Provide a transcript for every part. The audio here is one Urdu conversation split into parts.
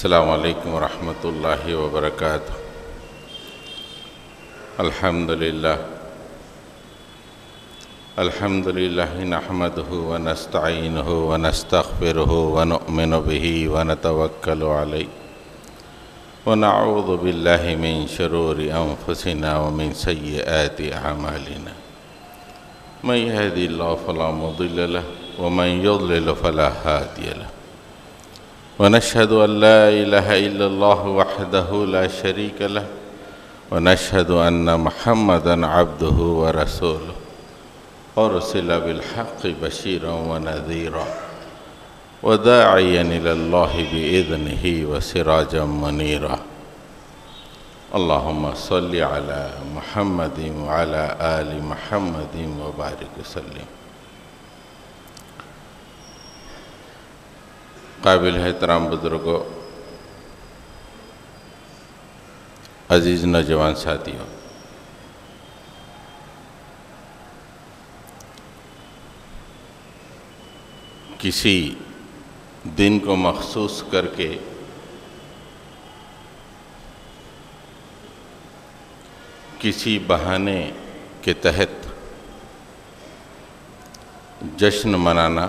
السلام علیکم ورحمۃ اللہ وبرکاتہ۔ الحمد للہ نحمدہ ونستعینہ ونستغفرہ ونؤمن بہ ونتوکل علیہ ونعوذ باللہ من شرور انفسنا ومن سیئات اعمالنا من یہد اللہ فلا مضل لہ ومن یضلل فلا ہادی لہ ونشهد أن لا إله إلا الله وحده لا شريك له ونشهد أن محمدًا عبده ورسوله أرسل بالحق بشيرا ونذيرا وداعيا إلى الله بإذنه وسراجا منيرا اللهم صل على محمد وعلى آل محمد وبارك وسلم۔ قابل احترام بزرگوں، عزیز نوجوان ساتھیوں، کسی دن کو مخصوص کر کے کسی بہانے کے تحت جشن منانا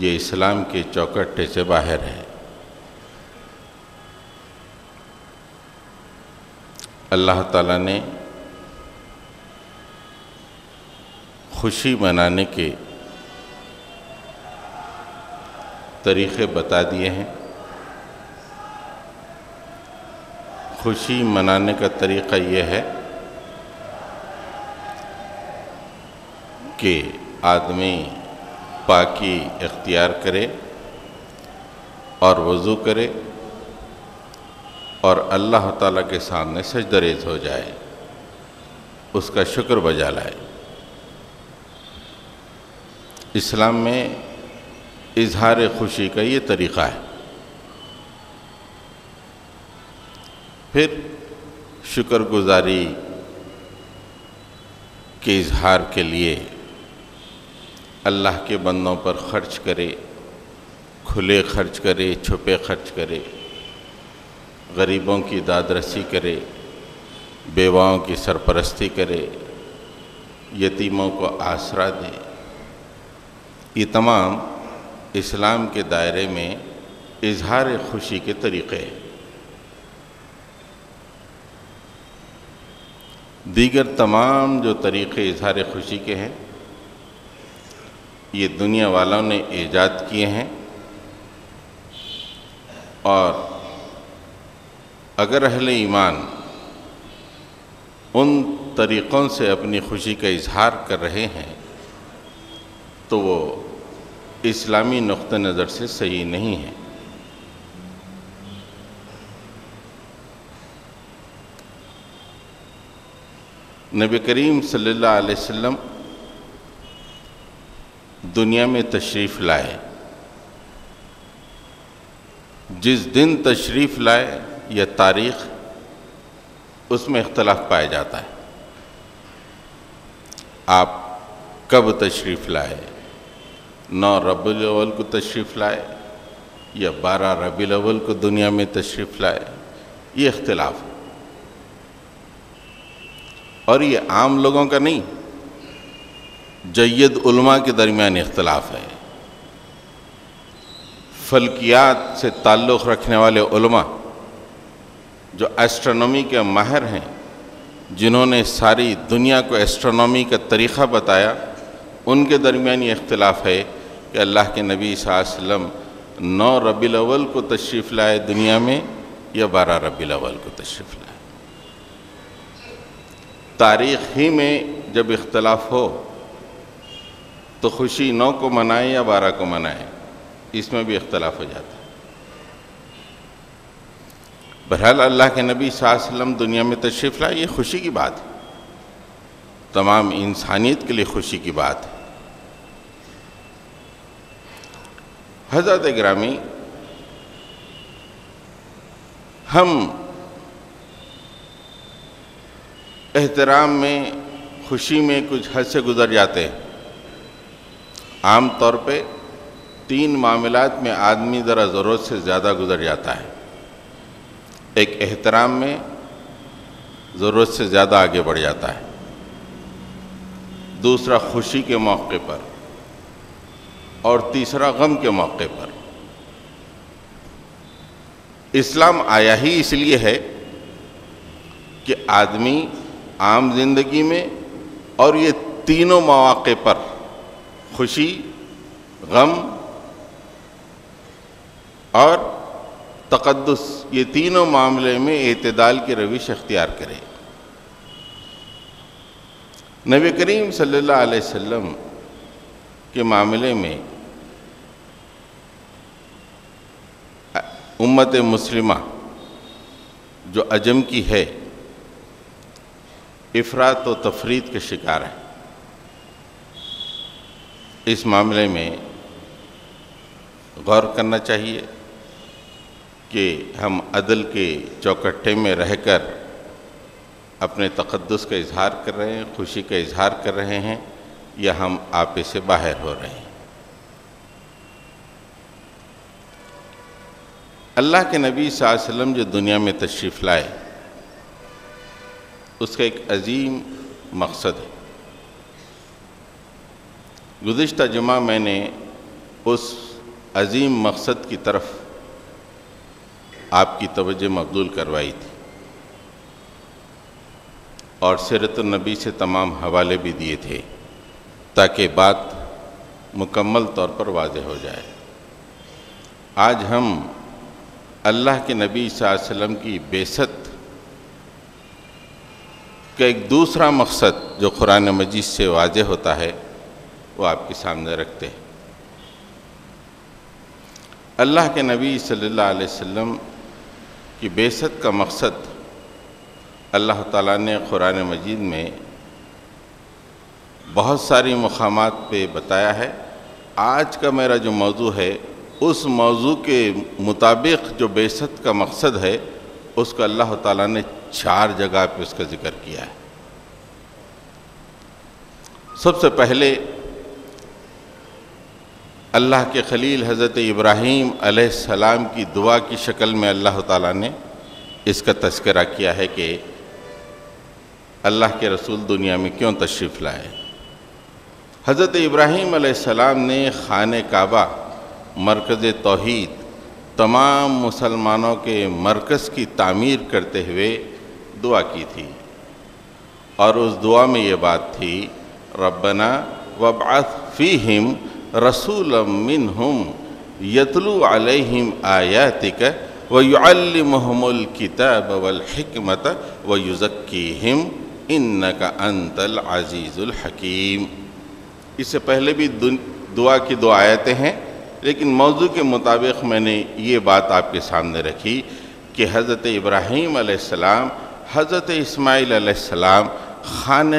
یہ اسلام کے چوکٹے سے باہر ہے۔ اللہ تعالیٰ نے خوشی منانے کے طریقے بتا دیے ہیں۔ خوشی منانے کا طریقہ یہ ہے کہ آدمی پاکی اختیار کرے اور وضو کرے اور اللہ تعالیٰ کے سامنے سجدہ ریز ہو جائے، اس کا شکر بجا لائے۔ اسلام میں اظہار خوشی کا یہ طریقہ ہے۔ پھر شکر گزاری کے اظہار کے لیے اللہ کے بندوں پر خرچ کرے، کھلے خرچ کرے، چھپے خرچ کرے، غریبوں کی داد رسی کرے، بیواؤں کی سرپرستی کرے، یتیموں کو آسرا دے۔ یہ تمام اسلام کے دائرے میں اظہار خوشی کے طریقے ہیں۔ دیگر تمام جو طریقے اظہار خوشی کے ہیں یہ دنیا والوں نے ایجاد کیے ہیں، اور اگر اہل ایمان ان طریقوں سے اپنی خوشی کا اظہار کر رہے ہیں تو وہ اسلامی نقطہ نظر سے صحیح نہیں ہے۔ نبی کریم صلی اللہ علیہ وسلم دنیا میں تشریف لائے۔ جس دن تشریف لائے یا تاریخ، اس میں اختلاف پایا جاتا ہے۔ آپ کب تشریف لائے؟ 9 ربیع الاول کو تشریف لائے یا 12 ربیع الاول کو دنیا میں تشریف لائے؟ یہ اختلاف ہے، اور یہ عام لوگوں کا نہیں، جید علماء کے درمیان اختلاف ہے۔ فلکیات سے تعلق رکھنے والے علماء جو ایسٹرونومی کے ماہر ہیں، جنہوں نے ساری دنیا کو ایسٹرونومی کا طریقہ بتایا، ان کے درمیان یہ اختلاف ہے کہ اللہ کے نبی صلی اللہ علیہ وسلم 9 ربیع الاول کو تشریف لائے دنیا میں یا 12 ربیع الاول کو تشریف لائے۔ تاریخ ہی میں جب اختلاف ہو تو خوشی 9 کو منائے یا 12 کو منائے، اس میں بھی اختلاف ہو جاتا ہے۔ بہرحال اللہ کے نبی صلی اللہ علیہ وسلم دنیا میں تشریف لائے، یہ خوشی کی بات ہے، تمام انسانیت کے لیے خوشی کی بات ہے۔ حضرات گرامی، ہم احترام میں، خوشی میں کچھ حد سے گزر جاتے ہیں۔ عام طور پہ 3 معاملات میں آدمی ذرا ضرورت سے زیادہ گزر جاتا ہے۔ ایک احترام میں ضرورت سے زیادہ آگے بڑھ جاتا ہے، دوسرا خوشی کے موقع پر، اور تیسرا غم کے موقع پر۔ اسلام آیا ہی اس لیے ہے کہ آدمی عام زندگی میں اور یہ تینوں مواقع پر، خوشی، غم اور تقدس، یہ تینوں معاملے میں اعتدال کی روش اختیار کرے۔ نبی کریم صلی اللہ علیہ وسلم کے معاملے میں امت مسلمہ جو عجم کی ہے، افراط و تفریط کے شکار ہے۔ اس معاملے میں غور کرنا چاہیے کہ ہم عدل کے چوکٹے میں رہ کر اپنے تقدس کا اظہار کر رہے ہیں، خوشی کا اظہار کر رہے ہیں، یا ہم آپے سے باہر ہو رہے ہیں۔ اللہ کے نبی صلی اللہ علیہ وسلم جو دنیا میں تشریف لائے، اس کا ایک عظیم مقصد ہے۔ گزشتہ جمعہ میں نے اس عظیم مقصد کی طرف آپ کی توجہ مبذول کروائی تھی، اور سیرت النبی سے تمام حوالے بھی دیے تھے تاکہ بات مکمل طور پر واضح ہو جائے۔ آج ہم اللہ کے نبی صلی اللہ علیہ وسلم کی بعثت کا ایک دوسرا مقصد جو قرآن مجید سے واضح ہوتا ہے وہ آپ کے سامنے رکھتے ہیں۔ اللہ کے نبی صلی اللہ علیہ وسلم کی بعثت کا مقصد اللہ تعالیٰ نے قرآن مجید میں بہت ساری مقامات پہ بتایا ہے۔ آج کا میرا جو موضوع ہے، اس موضوع کے مطابق جو بعثت کا مقصد ہے، اس کو اللہ تعالیٰ نے 4 جگہ پہ اس کا ذکر کیا ہے۔ سب سے پہلے اللہ کے خلیل حضرت ابراہیم علیہ السلام کی دعا کی شکل میں اللہ تعالیٰ نے اس کا تذکرہ کیا ہے کہ اللہ کے رسول دنیا میں کیوں تشریف لائے۔ حضرت ابراہیم علیہ السلام نے خانہ کعبہ، مرکز توحید، تمام مسلمانوں کے مرکز کی تعمیر کرتے ہوئے دعا کی تھی، اور اس دعا میں یہ بات تھی، ربنا وابعث فیہم رسولا منہم یتلو علیہم آیاتک ویعلمہم الکتاب والحکمت ویزکیہم انک انت العزیز الحکیم۔ اس سے پہلے بھی دعا کی 2 آیتیں ہیں، لیکن موضوع کے مطابق میں نے یہ بات آپ کے سامنے رکھی کہ حضرت ابراہیم علیہ السلام، حضرت اسماعیل علیہ السلام خانہ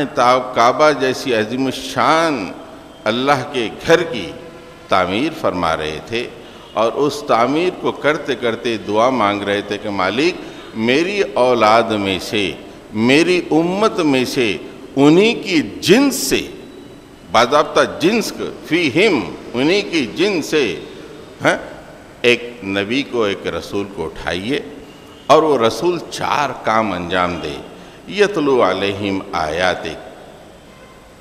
کعبہ جیسی عظیم الشان اللہ کے گھر کی تعمیر فرما رہے تھے، اور اس تعمیر کو کرتے کرتے دعا مانگ رہے تھے کہ مالک میری اولاد میں سے، میری امت میں سے، انہی کی جنس سے، باضابطہ جنس فیہم، انہی کی جنس سے ایک نبی کو، ایک رسول کو اٹھائیے، اور وہ رسول 4 کام انجام دے۔ یتلو علیہم آیاتک،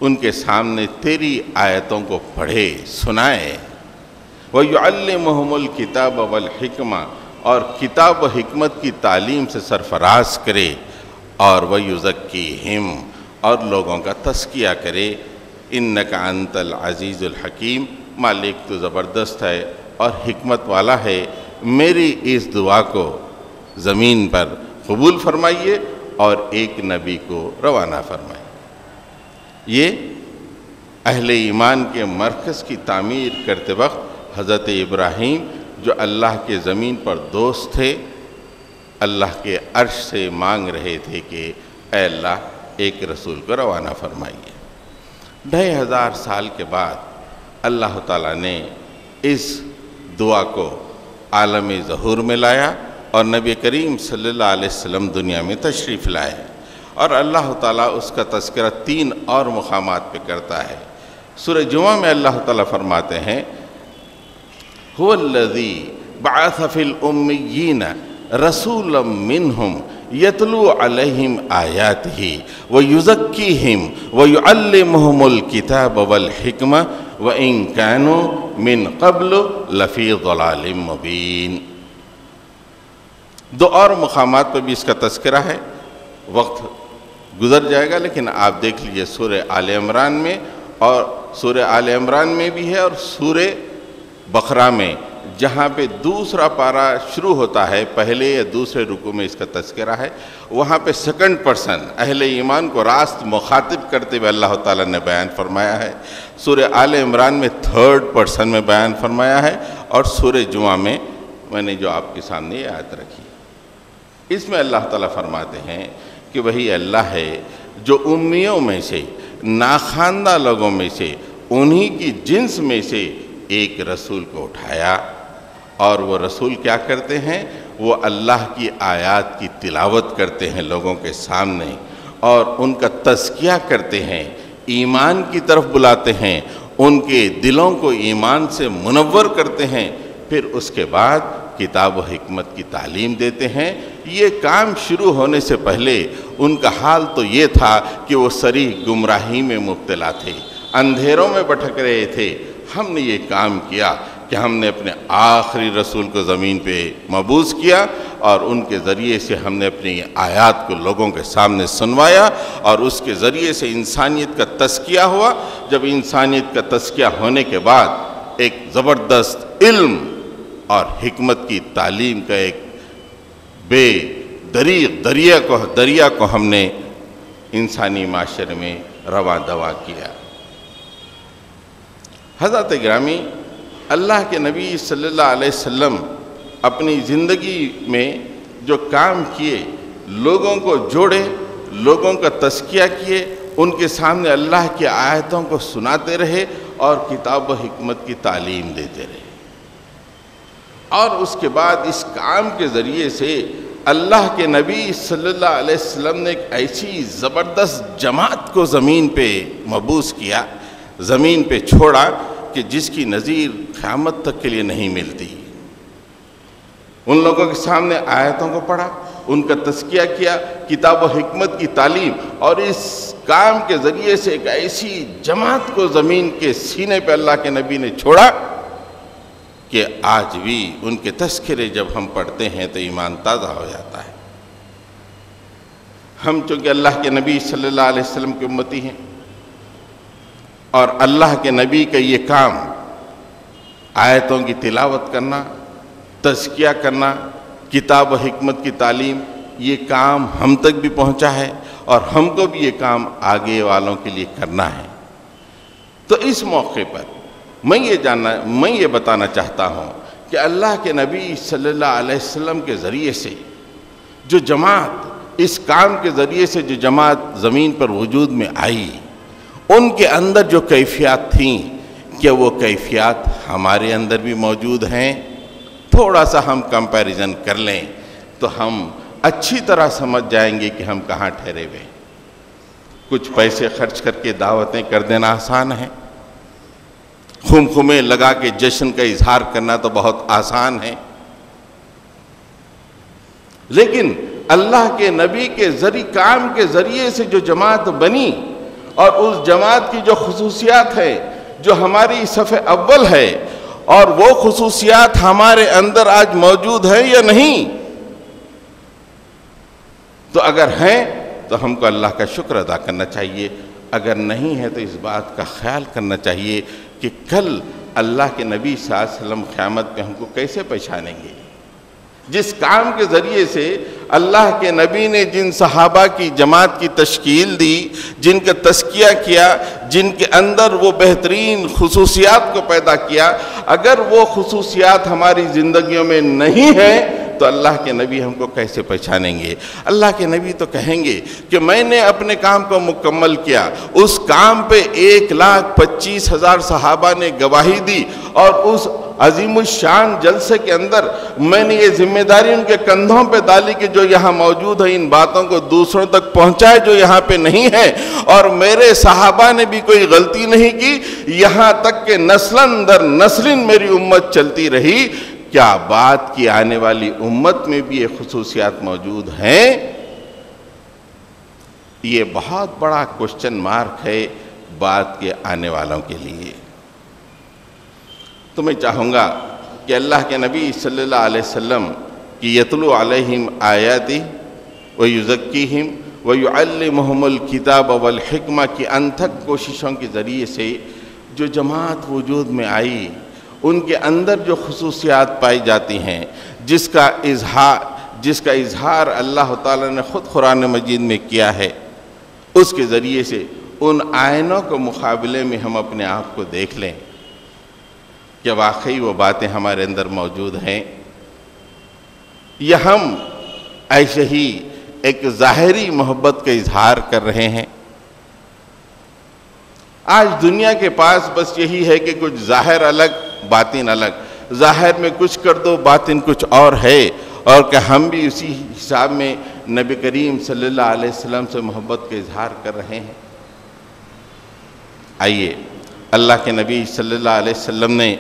ان کے سامنے تیری آیتوں کو پڑھے، سنائے، وَيُعَلِّمُهُمُ الْكِتَابَ وَالْحِكْمَةَ، اور کتاب و حکمت کی تعلیم سے سرفراز کرے، اور وَيُزَكِّيهِمْ، اور لوگوں کا تزکیہ کرے، اِنَّكَ أَنْتَ الْعَزِيزُ الْحَكِيمُ، مالک تو زبردست ہے اور حکمت والا ہے، میری اس دعا کو زمین پر قبول فرمائیے اور ایک نبی کو روانہ فرمائیے۔ یہ اہل ایمان کے مرکز کی تعمیر کرتے وقت حضرت ابراہیم جو اللہ کے زمین پر دوست تھے، اللہ کے عرش سے مانگ رہے تھے کہ اے اللہ ایک رسول کو روانہ فرمائیے۔ 2500 سال کے بعد اللہ تعالیٰ نے اس دعا کو عالم ظہور میں لایا، اور نبی کریم صلی اللہ علیہ وسلم دنیا میں تشریف لائے، اور اللہ تعالیٰ اس کا تذکرہ 3 اور مقامات پہ کرتا ہے۔ سورہ جمعہ میں اللہ تعالیٰ فرماتے ہیں هو الذي بعث في الأميين رسولا منهم يتلو عليهم آياته ويزكيهم ويعلمهم الكتاب والحكمة وإن كانوا من قبل لفي ضلال مبين۔ دو اور مقامات پر بھی اس کا تذکرہ ہے، وقت گزر جائے گا لیکن آپ دیکھ لیجئے سورہ آل عمران میں، اور سورہ آل عمران میں بھی ہے اور سورہ بقرہ میں، جہاں پہ دوسرا پارہ شروع ہوتا ہے، پہلے یا دوسرے رکوع میں اس کا تذکرہ ہے، وہاں پہ سیکنڈ پرسن اہل ایمان کو راست مخاطب کرتے ہوئے اللہ تعالیٰ نے بیان فرمایا ہے۔ سورہ آل عمران میں تھرڈ پرسن میں بیان فرمایا ہے، اور سورہ جمعہ میں نے جو آپ کے سامنے یہ آیت رکھی، اس میں اللہ تعالیٰ فرماتے ہیں کہ وہی اللہ ہے جو امیوں میں سے، ناخواندہ لوگوں میں سے، انہی کی جنس میں سے ایک رسول کو اٹھایا، اور وہ رسول کیا کرتے ہیں؟ وہ اللہ کی آیات کی تلاوت کرتے ہیں لوگوں کے سامنے، اور ان کا تزکیہ کرتے ہیں، ایمان کی طرف بلاتے ہیں، ان کے دلوں کو ایمان سے منور کرتے ہیں، پھر اس کے بعد کتاب و حکمت کی تعلیم دیتے ہیں۔ یہ کام شروع ہونے سے پہلے ان کا حال تو یہ تھا کہ وہ صریح گمراہی میں مبتلا تھے، اندھیروں میں بھٹک رہے تھے۔ ہم نے یہ کام کیا کہ ہم نے اپنے آخری رسول کو زمین پہ مبعوث کیا، اور ان کے ذریعے سے ہم نے اپنی آیات کو لوگوں کے سامنے سنوایا، اور اس کے ذریعے سے انسانیت کا تزکیہ ہوا۔ جب انسانیت کا تزکیہ ہونے کے بعد ایک زبردست علم اور حکمت کی تعلیم کا ایک بے دریغ دریا کو ہم نے انسانی معاشرے میں رواں دواں کیا۔ حضرت گرامی، اللہ کے نبی صلی اللہ علیہ وسلم اپنی زندگی میں جو کام کیے، لوگوں کو جوڑے، لوگوں کا تزکیہ کیے، ان کے سامنے اللہ کی آیتوں کو سناتے رہے اور کتاب و حکمت کی تعلیم دیتے رہے، اور اس کے بعد اس کام کے ذریعے سے اللہ کے نبی صلی اللہ علیہ وسلم نے ایک ایسی زبردست جماعت کو زمین پہ مبعوث کیا، زمین پہ چھوڑا کہ جس کی نظیر قیامت تک کے لیے نہیں ملتی۔ ان لوگوں کے سامنے آیتوں کو پڑھا، ان کا تزکیہ کیا، کتاب و حکمت کی تعلیم، اور اس کام کے ذریعے سے ایک ایسی جماعت کو زمین کے سینے پہ اللہ کے نبی نے چھوڑا کہ آج بھی ان کے تذکرے جب ہم پڑھتے ہیں تو ایمان تازہ ہو جاتا ہے۔ ہم چونکہ اللہ کے نبی صلی اللہ علیہ وسلم کی امتی ہیں، اور اللہ کے نبی کا یہ کام آیتوں کی تلاوت کرنا، تزکیہ کرنا، کتاب و حکمت کی تعلیم، یہ کام ہم تک بھی پہنچا ہے، اور ہم کو بھی یہ کام آگے والوں کے لیے کرنا ہے۔ تو اس موقع پر میں یہ بتانا چاہتا ہوں کہ اللہ کے نبی صلی اللہ علیہ وسلم کے ذریعے سے جو جماعت، اس کام کے ذریعے سے جو جماعت زمین پر وجود میں آئی، ان کے اندر جو کیفیات تھیں، کیا وہ کیفیات ہمارے اندر بھی موجود ہیں؟ تھوڑا سا ہم کمپیریزن کر لیں تو ہم اچھی طرح سمجھ جائیں گے کہ ہم کہاں ٹھہرے ہوئے۔ کچھ پیسے خرچ کر کے دعوتیں کر دینا آسان ہے، خمخمے لگا کے جشن کا اظہار کرنا تو بہت آسان ہے، لیکن اللہ کے نبی کے کام کے ذریعے سے جو جماعت بنی، اور اس جماعت کی جو خصوصیات ہیں، جو ہماری صف اول ہے، اور وہ خصوصیات ہمارے اندر آج موجود ہیں یا نہیں؟ تو اگر ہیں تو ہم کو اللہ کا شکر ادا کرنا چاہیے، اگر نہیں ہے تو اس بات کا خیال کرنا چاہیے کہ کل اللہ کے نبی صلی اللہ علیہ وسلم قیامت پہ ہم کو کیسے پہچانیں گے؟ جس کام کے ذریعے سے اللہ کے نبی نے جن صحابہ کی جماعت کی تشکیل دی، جن کا تزکیہ کیا، جن کے اندر وہ بہترین خصوصیات کو پیدا کیا، اگر وہ خصوصیات ہماری زندگیوں میں نہیں ہیں تو اللہ کے نبی ہم کو کیسے پہچانیں گے؟ اللہ کے نبی تو کہیں گے کہ میں نے اپنے کام کو مکمل کیا، اس کام پہ 1,25,000 صحابہ نے گواہی دی، اور اس عظیم الشان جلسے کے اندر میں نے یہ ذمہ داری ان کے کندھوں پہ ڈالی کہ جو یہاں موجود ہے ان باتوں کو دوسروں تک پہنچائے جو یہاں پہ نہیں ہے، اور میرے صحابہ نے بھی کوئی غلطی نہیں کی، یہاں تک کہ نسلاً در نسلیں میری امت چلتی رہی۔ کیا بات کی آنے والی امت میں بھی یہ خصوصیات موجود ہیں؟ یہ بہت بڑا کوشچن مارک ہے بات کے آنے والوں کے لیے۔ تو میں چاہوں گا کہ اللہ کے نبی صلی اللہ علیہ وسلم کی یتلو علیہم آیاتی ویزکیہم ویعلمہم الکتاب والحکمہ کی انتھک کوششوں کے ذریعے سے جو جماعت وجود میں آئی، ان کے اندر جو خصوصیات پائی جاتی ہیں، جس کا اظہار اللہ تعالیٰ نے خود قرآن مجید میں کیا ہے، اس کے ذریعے سے ان آئینوں کو مقابلے میں ہم اپنے آپ کو دیکھ لیں کہ واقعی وہ باتیں ہمارے اندر موجود ہیں، یا ہم ایسے ہی ایک ظاہری محبت کا اظہار کر رہے ہیں۔ آج دنیا کے پاس بس یہی ہے کہ کچھ ظاہر الگ باطن الگ، ظاہر میں کچھ کر دو باطن کچھ اور ہے، اور کہ ہم بھی اسی حساب میں نبی کریم صلی اللہ علیہ وسلم سے محبت کا اظہار کر رہے ہیں۔ آئیے اللہ کے نبی صلی اللہ علیہ وسلم نے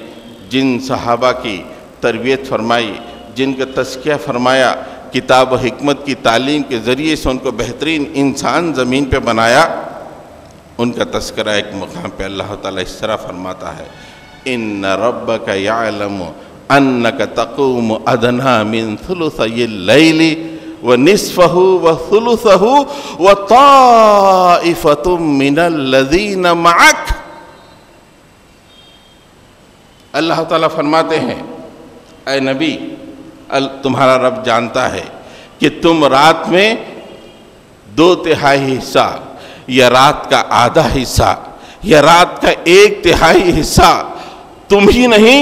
جن صحابہ کی تربیت فرمائی، جن کا تزکیہ فرمایا، کتاب و حکمت کی تعلیم کے ذریعے سے ان کو بہترین انسان زمین پہ بنایا، ان کا تذکرہ ایک مقام پہ اللہ تعالیٰ اس طرح فرماتا ہے، ان ربک یعلم انک تقوم ادنی من ثلثی اللیل ونصفہ وثلثہ وطائفۃ من الذین معک۔ اللہ تعالیٰ فرماتے ہیں، اے نبی، تمہارا رب جانتا ہے کہ تم رات میں 2/3 حصہ یا رات کا آدھا حصہ یا رات کا 1/3 حصہ تم ہی نہیں،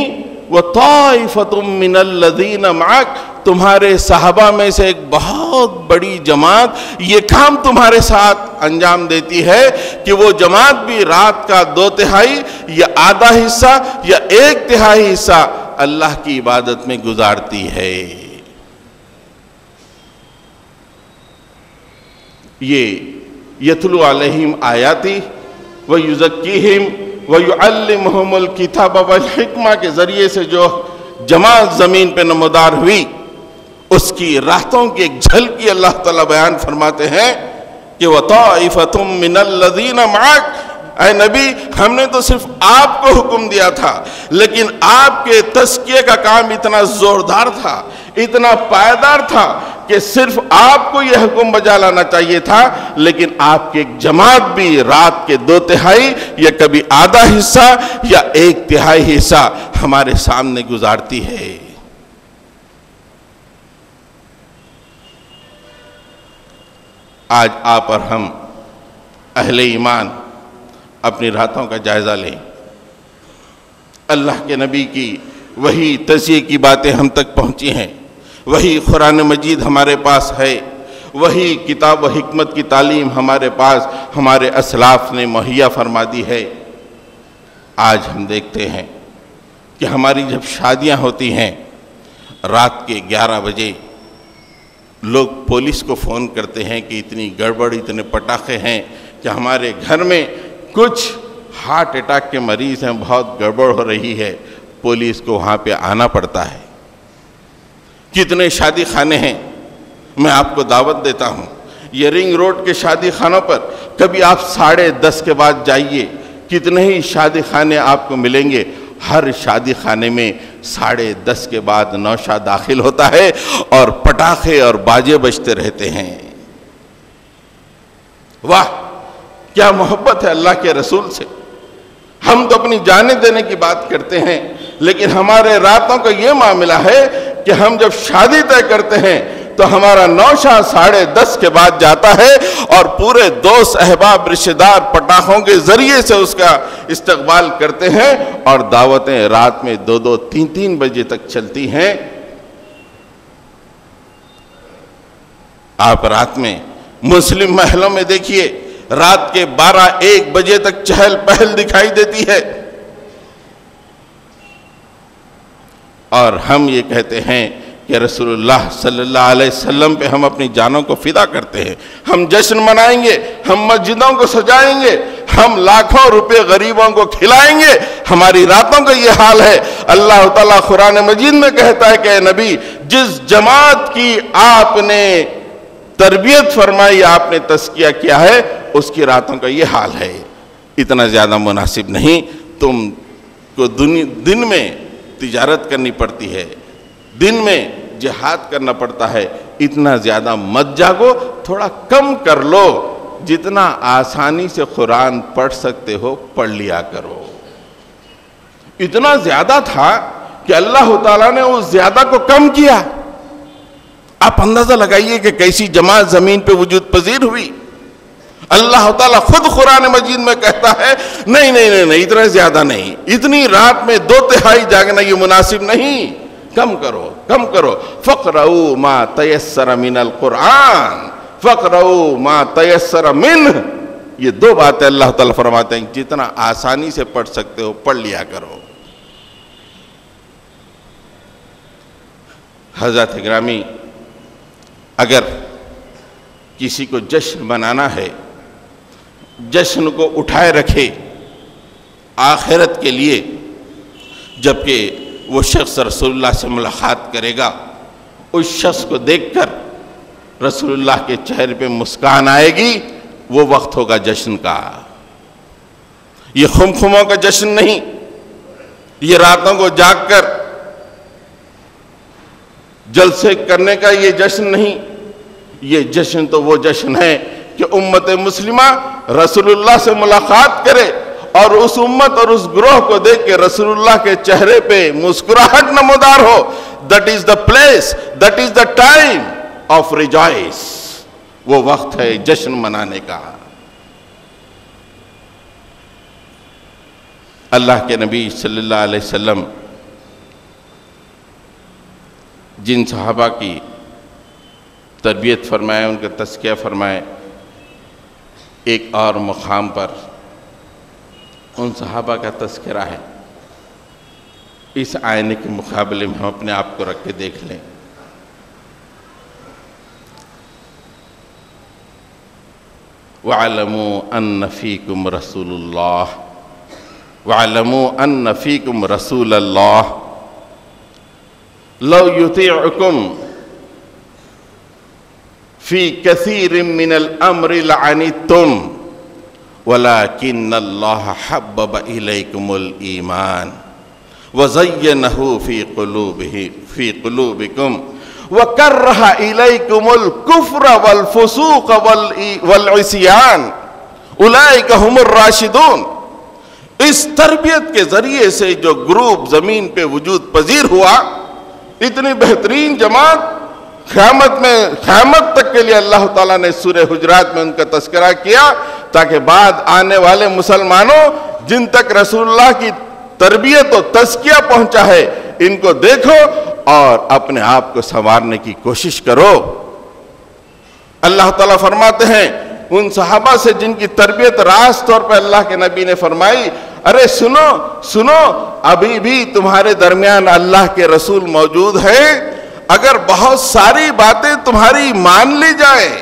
وَطَائِفَةٌ مِّنَ الَّذِينَ مَعَكَ، تمہارے صحابہ میں سے ایک بہت بڑی جماعت یہ کام تمہارے ساتھ انجام دیتی ہے کہ وہ جماعت بھی رات کا 2/3 یا آدھا حصہ یا 1/3 حصہ اللہ کی عبادت میں گزارتی ہے۔ یہ یتلو علیہم آیاتی ویزکیہم ویعلمہم الکتاب والحکمہ کے ذریعے سے جو جماعت زمین پہ نمودار ہوئی، اس کی راحتوں کی ایک جھلکی اللہ تعالیٰ بیان فرماتے ہیں کہ وَطَائِفَةٌ مِّنَ الَّذِينَ مَعَكَ، اے نبی ہم نے تو صرف آپ کو حکم دیا تھا، لیکن آپ کے تزکیے کا کام اتنا زوردار تھا، اتنا پائیدار تھا کہ صرف آپ کو یہ حکم بجا لانا چاہیے تھا، لیکن آپ کی ایک جماعت بھی رات کے 2/3 یا کبھی آدھا حصہ یا 1/3 حصہ ہمارے سامنے گزارتی ہے۔ آج آپ اور ہم اہل ایمان اپنی راتوں کا جائزہ لیں۔ اللہ کے نبی کی وہی تزکیے کی باتیں ہم تک پہنچی ہیں، وہی قرآن مجید ہمارے پاس ہے، وہی کتاب و حکمت کی تعلیم ہمارے پاس ہمارے اسلاف نے مہیا فرما دی ہے۔ آج ہم دیکھتے ہیں کہ ہماری جب شادیاں ہوتی ہیں، رات کے 11 بجے لوگ پولیس کو فون کرتے ہیں کہ اتنی گڑبڑ، اتنے پٹاخے ہیں کہ ہمارے گھر میں کچھ ہارٹ اٹیک کے مریض ہیں، بہت گڑبڑ ہو رہی ہے، پولیس کو وہاں پہ آنا پڑتا ہے۔ کتنے شادی خانے ہیں، میں آپ کو دعوت دیتا ہوں، یہ رنگ روڈ کے شادی خانوں پر کبھی آپ 10:30 کے بعد جائیے، کتنے ہی شادی خانے آپ کو ملیں گے، ہر شادی خانے میں 10:30 کے بعد نوشہ داخل ہوتا ہے اور پٹاخے اور باجے بجتے رہتے ہیں۔ واہ، کیا محبت ہے اللہ کے رسول سے۔ ہم تو اپنی جانیں دینے کی بات کرتے ہیں، لیکن ہمارے راتوں کا یہ معاملہ ہے کہ ہم جب شادی طے کرتے ہیں تو ہمارا نوشہ 10:30 کے بعد جاتا ہے اور پورے دوست احباب رشتہ دار پٹاخوں کے ذریعے سے اس کا استقبال کرتے ہیں، اور دعوتیں رات میں 2-2 3-3 بجے تک چلتی ہیں۔ آپ رات میں مسلم محلوں میں دیکھیے، رات کے 12-1 بجے تک چہل پہل دکھائی دیتی ہے۔ اور ہم یہ کہتے ہیں کہ رسول اللہ صلی اللہ علیہ وسلم پہ ہم اپنی جانوں کو فدا کرتے ہیں. ہم جشن منائیں گے, ہم مسجدوں کو سجائیں گے, ہم لاکھوں روپے غریبوں کو کھلائیں گے. ہماری راتوں کا یہ حال ہے. اللہ تعالیٰ قرآن مجید میں کہتا ہے کہ اے نبی, جس جماعت کی آپ نے تربیت فرمائی, آپ نے تزکیہ کیا ہے, اس کی راتوں کا یہ حال ہے. اتنا زیادہ مناسب نہیں. تم کو دن میں تجارت کرنی پڑتی ہے, دن میں جہاد کرنا پڑتا ہے. اتنا زیادہ مت جاگو, تھوڑا کم کر لو. جتنا آسانی سے قرآن پڑھ سکتے ہو پڑھ لیا کرو. اتنا زیادہ تھا کہ اللہ تعالیٰ نے اس زیادہ کو کم کیا. آپ اندازہ لگائیے کہ کیسی جماعت زمین پہ وجود پذیر ہوئی. اللہ تعالیٰ خود قرآن مجید میں کہتا ہے نہیں نہیں نہیں نہیں, اتنا زیادہ نہیں. اتنی رات میں 2/3 جاگنا یہ مناسب نہیں. کم کرو, کم کرو. فَقْرَؤُوا مَا تَيَسَّرَ مِنَ الْقُرْآنِ فَقْرَؤُوا مَا تَيَسَّرَ مِنْهُ. یہ 2 باتیں اللہ تعالیٰ فرماتے ہیں, جتنا آسانی سے پڑھ سکتے ہو پڑھ لیا کرو. حضرات گرامی, اگر کسی کو جشن منانا ہے, جشن کو اٹھائے رکھے آخرت کے لیے, جبکہ وہ شخص رسول اللہ سے ملاقات کرے گا, اس شخص کو دیکھ کر رسول اللہ کے چہرے پہ مسکان آئے گی, وہ وقت ہوگا جشن کا. یہ خمخموں کا جشن نہیں, یہ راتوں کو جاگ کر جلسے کرنے کا یہ جشن نہیں. یہ جشن تو وہ جشن ہے کہ امت مسلمہ رسول اللہ سے ملاقات کرے اور اس امت اور اس گروہ کو دیکھ کے رسول اللہ کے چہرے پہ مسکراہٹ نمودار ہو. That is the place, that is the time of rejoice. وہ وقت ہے جشن منانے کا. اللہ کے نبی صلی اللہ علیہ وسلم جن صحابہ کی تربیت فرمائے, ان کا تزکیہ فرمائے, ایک اور مقام پر ان صحابہ کا تذکرہ ہے. اس آئینے کے مقابلے میں ہم اپنے آپ کو رکھ کے دیکھ لیں. وَاعْلَمُوا أَنَّ فِيكُمْ رَسُولُ اللَّهِ وَاعْلَمُوا أَنَّ فِيكُمْ رَسُولَ اللَّهِ لَوْ يُطِيعُكُمْ فِي كَثِيرٍ مِّنَ الْأَمْرِ لَعَنِتُّمْ وَلَكِنَّ اللَّهَ حَبَّبَ إِلَيْكُمُ الْإِيمَانَ وَزَيَّنَهُ فِي قُلُوبِكُمْ وَكَرَّهَ إِلَيْكُمُ الْكُفْرَ وَالْفُسُوقَ وَالْعِصْيَانَ أُولَئِكَ هُمُ الرَّاشِدُونَ. اس تربیت کے ذریعے سے جو گروپ زمین پہ وجود پذیر ہوا, اتنی بہترین جماعت, قیامت تک کے لیے اللہ تعالیٰ نے سورہ حجرات میں ان کا تذکرہ کیا تاکہ بعد آنے والے مسلمانوں جن تک رسول اللہ کی تربیت و تزکیہ پہنچا ہے, ان کو دیکھو اور اپنے آپ کو سنوارنے کی کوشش کرو. اللہ تعالیٰ فرماتے ہیں ان صحابہ سے جن کی تربیت راست طور پہ اللہ کے نبی نے فرمائی, ارے سنو سنو, ابھی بھی تمہارے درمیان اللہ کے رسول موجود ہیں. اگر بہت ساری باتیں تمہاری مان لی جائیں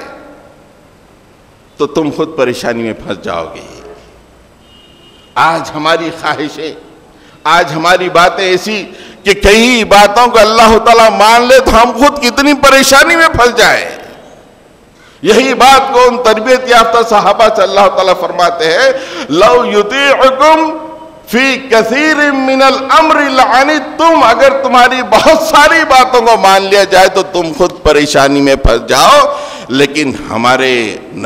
تو تم خود پریشانی میں پھنس جاؤ گے. آج ہماری خواہشیں, آج ہماری باتیں ایسی کہ کئی باتوں کو اللہ تعالیٰ مان لے تو ہم خود کتنی پریشانی میں پھنس جائیں. یہی بات کو ان تربیت یافتہ صحابہ سے اللہ تعالیٰ فرماتے ہیں لو یطیعکم فی کثیر من الامر لعنتم. اگر تمہاری بہت ساری باتوں کو مان لیا جائے تو تم خود پریشانی میں پھنس جاؤ, لیکن ہمارے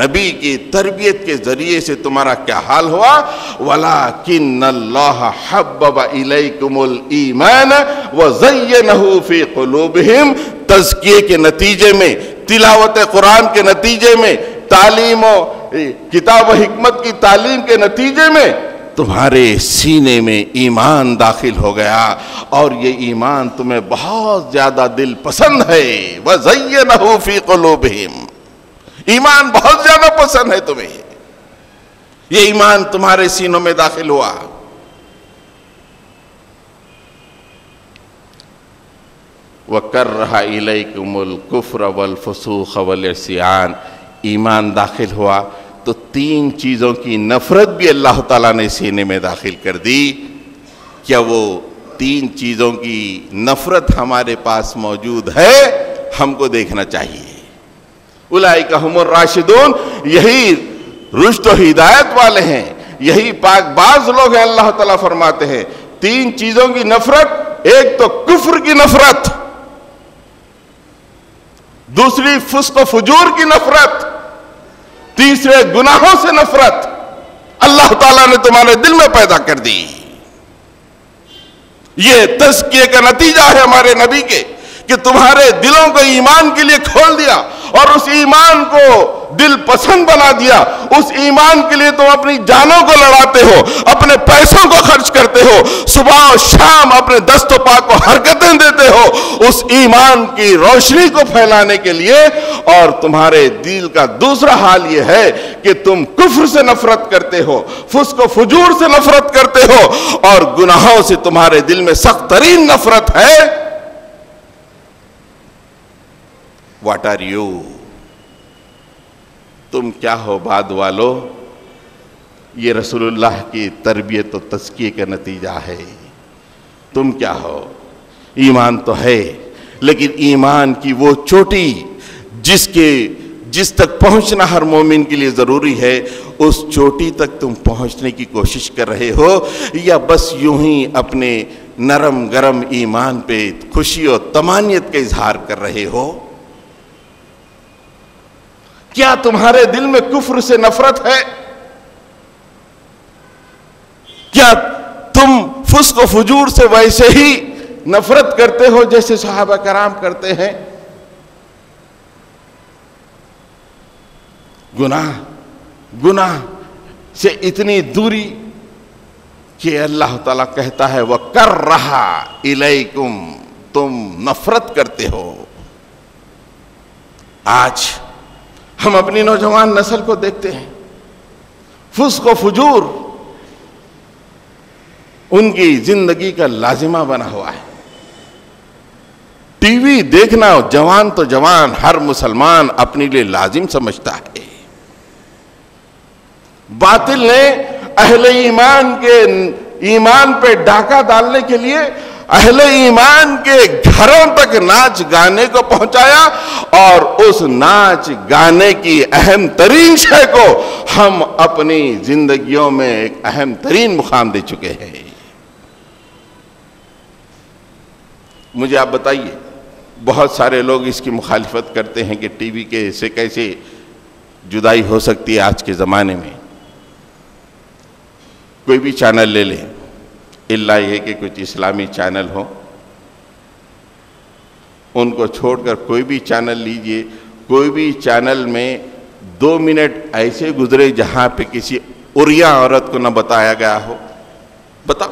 نبی کی تربیت کے ذریعے سے تمہارا کیا حال ہوا, وَلَكِنَّ اللَّهَ حَبَّبَ إِلَيْكُمُ الْإِيمَانَ وَزَيَّنَهُ فِي قُلُوبِهِمْ. تزکیے کے نتیجے میں, تلاوت قرآن کے نتیجے میں, تعلیم و کتاب و حکمت کی تعلیم کے نتیجے میں تمہارے سینے میں ایمان داخل ہو گیا اور یہ ایمان تمہیں بہت زیادہ دل پسند ہے. وَزَيَّنَهُ فِي قُلُوبِهِمْ. ایمان بہت زیادہ پسند ہے تمہیں, یہ ایمان تمہارے سینوں میں داخل ہوا. وَكَرَّهَ إِلَيْكُمُ الْكُفْرَ وَالْفُسُوقَ وَالْعِصْيَانَ، ایمان داخل ہوا تو تین چیزوں کی نفرت بھی اللہ تعالیٰ نے سینے میں داخل کر دی۔ کیا وہ تین چیزوں کی نفرت ہمارے پاس موجود ہے؟ ہم کو دیکھنا چاہیے۔ اولئک ھم الراشدون، یہی رشد و ہدایت والے ہیں، یہی پاک باز لوگ ہیں۔ اللہ تعالیٰ فرماتے ہیں تین چیزوں کی نفرت، ایک تو کفر کی نفرت، دوسری فسق و فجور کی نفرت، تیسرے گناہوں سے نفرت اللہ تعالیٰ نے تمہارے دل میں پیدا کر دی۔ یہ تزکیے کا نتیجہ ہے ہمارے نبی کے، کہ تمہارے دلوں کو ایمان کے لیے کھول دیا اور اس ایمان کو دل پسند بنا دیا۔ اس ایمان کے لیے تم اپنی جانوں کو لڑاتے ہو، اپنے پیسوں کو خرچ کرتے ہو، صبح و شام اپنے دست و پا کو حرکتیں دیتے ہو اس ایمان کی روشنی کو پھیلانے کے لیے۔ اور تمہارے دل کا دوسرا حال یہ ہے کہ تم کفر سے نفرت کرتے ہو، فسق و فجور سے نفرت کرتے ہو، اور گناہوں سے تمہارے دل میں سخت ترین نفرت ہے۔ What are you? تم کیا ہو بعد والو؟ یہ رسول اللہ کی تربیت و تزکیے کا نتیجہ ہے۔ تم کیا ہو؟ ایمان تو ہے، لیکن ایمان کی وہ چوٹی جس تک پہنچنا ہر مومن کے لیے ضروری ہے، اس چوٹی تک تم پہنچنے کی کوشش کر رہے ہو، یا بس یوں ہی اپنے نرم گرم ایمان پہ خوشی و طمانیت کا اظہار کر رہے ہو؟ کیا تمہارے دل میں کفر سے نفرت ہے؟ کیا تم فسق و فجور سے ویسے ہی نفرت کرتے ہو جیسے صحابہ کرام کرتے ہیں؟ گناہ سے اتنی دوری کہ اللہ تعالیٰ کہتا ہے وَكَرَّهَ إِلَيْكُمْ، تم نفرت کرتے ہو۔ آج ہم اپنی نوجوان نسل کو دیکھتے ہیں، فسق و فجور ان کی زندگی کا لازمہ بنا ہوا ہے۔ ٹی وی دیکھنا جوان تو جوان، ہر مسلمان اپنے لیے لازم سمجھتا ہے۔ باطل نے اہل ایمان کے ایمان پہ ڈاکہ ڈالنے کے لیے اہل ایمان کے گھروں تک ناچ گانے کو پہنچایا، اور اس ناچ گانے کی اہم ترین شے کو ہم اپنی زندگیوں میں ایک اہم ترین مقام دے چکے ہیں۔ مجھے آپ بتائیے، بہت سارے لوگ اس کی مخالفت کرتے ہیں کہ ٹی وی کے سے کیسے جدائی ہو سکتی ہے آج کے زمانے میں۔ کوئی بھی چینل لے لیں، اللہ یہ کہ کچھ اسلامی چینل ہو، ان کو چھوڑ کر کوئی بھی چینل لیجئے، کوئی بھی چینل میں 2 منٹ ایسے گزرے جہاں پہ کسی عریاں عورت کو نہ بتایا گیا ہو۔ بتا،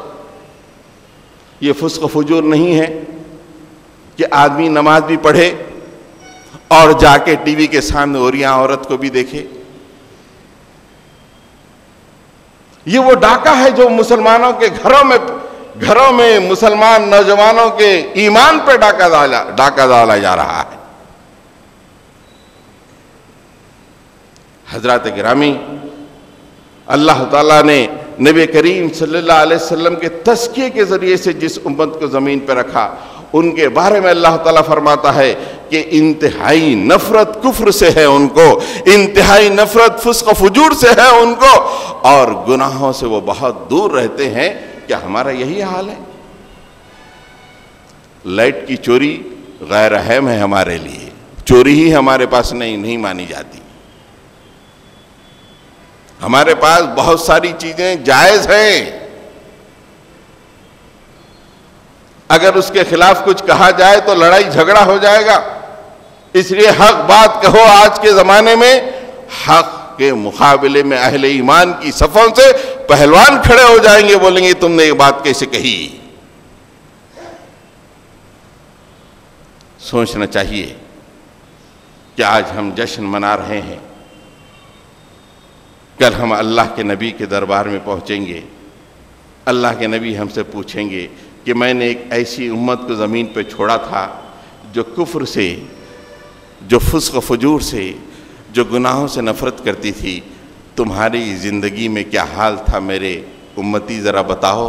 یہ فسق و فجور نہیں ہے کہ آدمی نماز بھی پڑھے اور جا کے ٹی وی کے سامنے عریاں عورت کو بھی دیکھے؟ یہ وہ ڈاکہ ہے جو مسلمانوں کے گھروں میں مسلمان نوجوانوں کے ایمان پہ ڈاکہ ڈالا جا رہا ہے۔ حضرات گرامی، اللہ تعالیٰ نے نبی کریم صلی اللہ علیہ وسلم کے تزکیے کے ذریعے سے جس امت کو زمین پہ رکھا، ان کے بارے میں اللہ تعالیٰ فرماتا ہے کہ انتہائی نفرت کفر سے ہے ان کو، انتہائی نفرت فسق و فجور سے ہے ان کو، اور گناہوں سے وہ بہت دور رہتے ہیں۔ کیا ہمارا یہی حال ہے؟ لائٹ کی چوری غیر اہم ہے ہمارے لیے، چوری ہی ہمارے پاس نہیں مانی جاتی۔ ہمارے پاس بہت ساری چیزیں جائز ہیں، اگر اس کے خلاف کچھ کہا جائے تو لڑائی جھگڑا ہو جائے گا۔ اس لیے حق بات کہو۔ آج کے زمانے میں حق کے مقابلے میں اہل ایمان کی صفوں سے پہلوان کھڑے ہو جائیں گے، بولیں گے تم نے یہ بات کیسے کہی۔ سوچنا چاہیے کہ آج ہم جشن منا رہے ہیں، کل ہم اللہ کے نبی کے دربار میں پہنچیں گے، اللہ کے نبی ہم سے پوچھیں گے کہ میں نے ایک ایسی امت کو زمین پہ چھوڑا تھا جو کفر سے، جو فسق و فجور سے، جو گناہوں سے نفرت کرتی تھی، تمہاری زندگی میں کیا حال تھا میرے امتی؟ ذرا بتاؤ،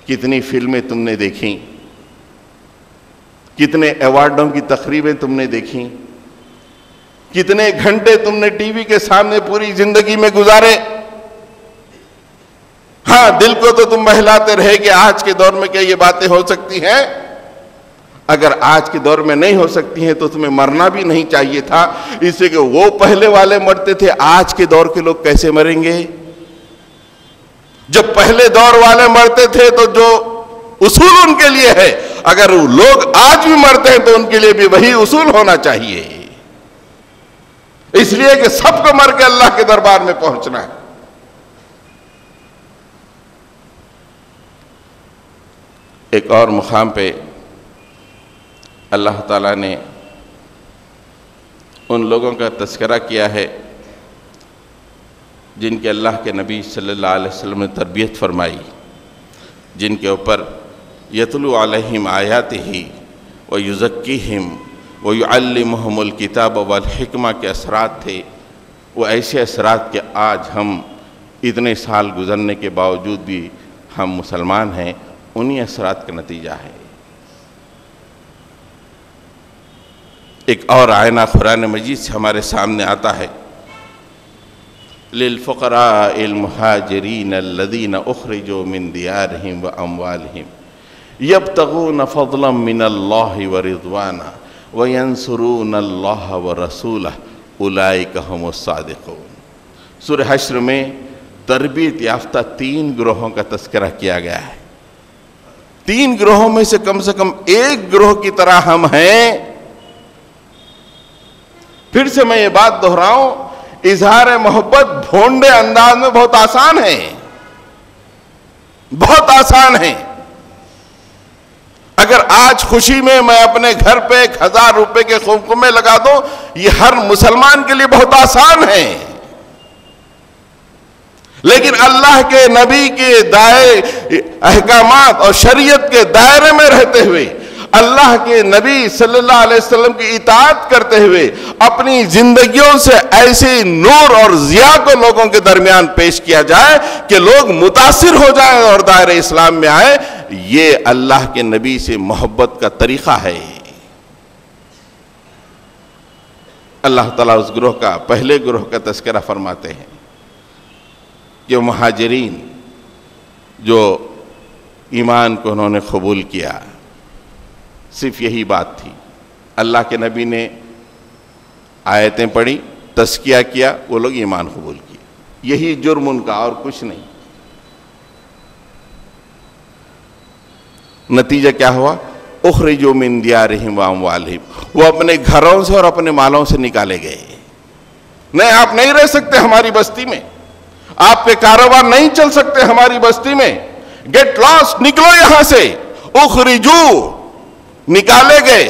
کتنی فلمیں تم نے دیکھیں، کتنے ایوارڈوں کی تقریبیں تم نے دیکھیں، کتنے گھنٹے تم نے ٹی وی کے سامنے پوری زندگی میں گزارے؟ ہاں، دل کو تو تم بہلاتے رہے کہ آج کے دور میں کیا یہ باتیں ہو سکتی ہیں؟ اگر آج کے دور میں نہیں ہو سکتی ہیں تو تمہیں مرنا بھی نہیں چاہیے تھا، اس سے کہ وہ پہلے والے مرتے تھے، آج کے دور کے لوگ کیسے مریں گے؟ جب پہلے دور والے مرتے تھے تو جو اصول ان کے لیے ہے، اگر لوگ آج بھی مرتے ہیں تو ان کے لیے بھی وہی اصول ہونا چاہیے، اس لیے کہ سب کو مر کے اللہ کے دربار میں پہنچنا ہے۔ ایک اور مقام پہ اللہ تعالیٰ نے ان لوگوں کا تذکرہ کیا ہے جن کے اللہ کے نبی صلی اللہ علیہ وسلم نے تربیت فرمائی، جن کے اوپر یتلو علیہم آیاتہ ویزکیہم ویعلمہم الکتاب والحکمہ کے اثرات تھے۔ وہ ایسے اثرات کہ آج ہم اتنے سال گزرنے کے باوجود بھی ہم مسلمان ہیں، انہی اثرات کا نتیجہ ہے۔ ایک اور آئینہ قرآن مجید سے ہمارے سامنے آتا ہے، للفقراء المہاجرین الذین اخرجوا من دیارہم واموالہم یبتغون فضلا من اللہ ورضوانا وینصرون اللہ ورسولہ اولئک ہم الصادقون۔ سورہ حشر میں تربیت یافتہ 3 گروہوں کا تذکرہ کیا گیا ہے۔ 3 گروہوں میں سے کم ایک گروہ کی طرح ہم ہیں۔ پھر سے میں یہ بات دہراؤں، اظہار محبت بھونڈے انداز میں بہت آسان ہے، بہت آسان ہے۔ اگر آج خوشی میں اپنے گھر پہ 1000 روپے کے خمخمے لگا دوں، یہ ہر مسلمان کے لیے بہت آسان ہے، لیکن اللہ کے نبی کے احکامات اور شریعت کے دائرے میں رہتے ہوئے، اللہ کے نبی صلی اللہ علیہ وسلم کی اطاعت کرتے ہوئے اپنی زندگیوں سے ایسے نور اور ضیاء کو لوگوں کے درمیان پیش کیا جائے کہ لوگ متاثر ہو جائیں اور دائرہ اسلام میں آئیں، یہ اللہ کے نبی سے محبت کا طریقہ ہے۔ اللہ تعالیٰ اس گروہ کا، پہلے گروہ کا تذکرہ فرماتے ہیں کہ مہاجرین جو ایمان کو انہوں نے قبول کیا، صرف یہی بات تھی، اللہ کے نبی نے آیتیں پڑھی، تزکیہ کیا، وہ لوگ ایمان قبول کیا، یہی جرم ان کا، اور کچھ نہیں۔ نتیجہ کیا ہوا؟ اخرجوا من دیارہم واموالہم، وہ اپنے گھروں سے اور اپنے مالوں سے نکالے گئے۔ نہیں، آپ نہیں رہ سکتے ہماری بستی میں، آپ کے کاروبار نہیں چل سکتے ہماری بستی میں، گیٹ لاسٹ، نکلو یہاں سے۔ اخرجوا، نکالے گئے،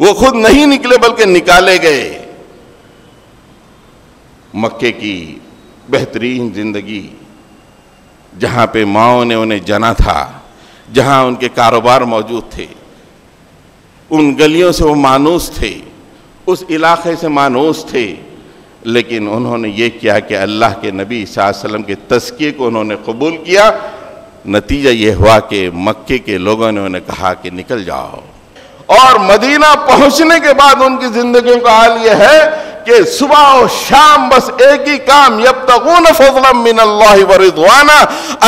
وہ خود نہیں نکلے بلکہ نکالے گئے۔ مکے کی بہترین زندگی، جہاں پہ ماؤں نے انہیں جنا تھا، جہاں ان کے کاروبار موجود تھے، ان گلیوں سے وہ مانوس تھے، اس علاقے سے مانوس تھے، لیکن انہوں نے یہ کیا کہ اللہ کے نبی صلی اللہ علیہ وسلم کے تزکیے کو انہوں نے قبول کیا۔ نتیجہ یہ ہوا کہ مکے کے لوگوں نے انہیں کہا کہ نکل جاؤ، اور مدینہ پہنچنے کے بعد ان کی زندگیوں کا حال یہ ہے کہ صبح و شام بس ایک ہی کام، یبتغون فضلا من اللہ ورضوانا،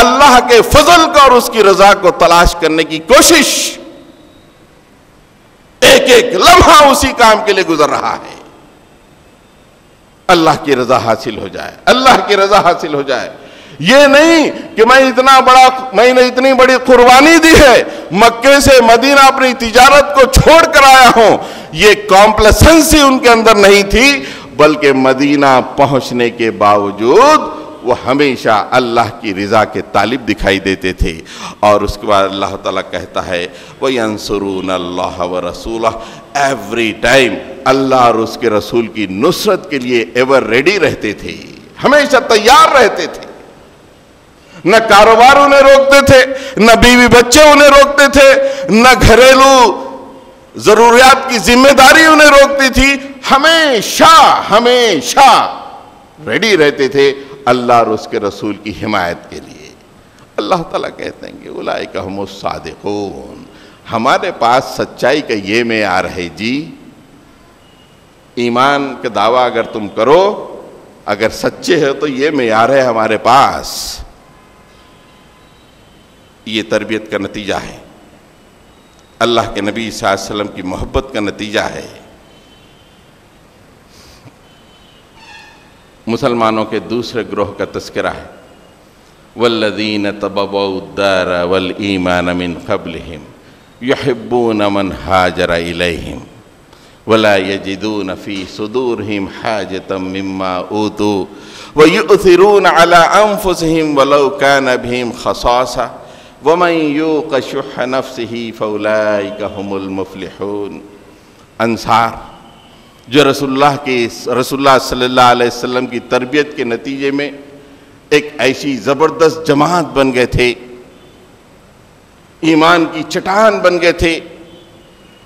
اللہ کے فضل کو اور اس کی رضا کو تلاش کرنے کی کوشش، ایک ایک لمحہ اسی کام کے لیے گزر رہا ہے، اللہ کی رضا حاصل ہو جائے، اللہ کی رضا حاصل ہو جائے۔ یہ نہیں کہ میں نے اتنی بڑی قربانی دی ہے، مکے سے مدینہ اپنی تجارت کو چھوڑ کر آیا ہوں، یہ کمپلیسنسی ان کے اندر نہیں تھی، بلکہ مدینہ پہنچنے کے باوجود وہ ہمیشہ اللہ کی رضا کے طالب دکھائی دیتے تھے۔ اور اس کے بعد اللہ تعالیٰ کہتا ہے وَيَنْصُرُونَ اللَّهَ وَرَسُولَهُ، ایوری ٹائم اللہ اور اس کے رسول کی نصرت کے لیے ایور ریڈی رہتے تھے، ہمیشہ تیار رہتے تھے۔ نہ کاروبار انہیں روکتے تھے، نہ بیوی بچے انہیں روکتے تھے، نہ گھریلو ضروریات کی ذمہ داری انہیں روکتی تھی، ہمیشہ ریڈی رہتے تھے اللہ اور اس کے رسول کی حمایت کے لیے۔ اللہ تعالیٰ کہتے ہیں کہ اولئک ھم الصادقون، ہمارے پاس سچائی کا یہ معیار ہے جی، ایمان کا دعویٰ اگر تم کرو، اگر سچے ہو تو یہ معیار ہے ہمارے پاس۔ یہ تربیت کا نتیجہ ہے، اللہ کے نبی صلی اللہ علیہ وسلم کی محبت کا نتیجہ ہے۔ مسلمانوں کے دوسرے گروہ کا تذکرہ ہے، والذین تبوؤا الدار والایمان من قبلہم یحبون من ہاجر الیہم ولا یجدون فی صدورہم حاجۃ مما اوتوا ویؤثرون علی انفسہم ولو کان بہم خصاصہ ومن یوق شح نفسہ فاولئک ھم المفلحون۔ انصار جو رسول اللہ صلی اللہ علیہ وسلم کی تربیت کے نتیجے میں ایک ایسی زبردست جماعت بن گئے تھے، ایمان کی چٹان بن گئے تھے،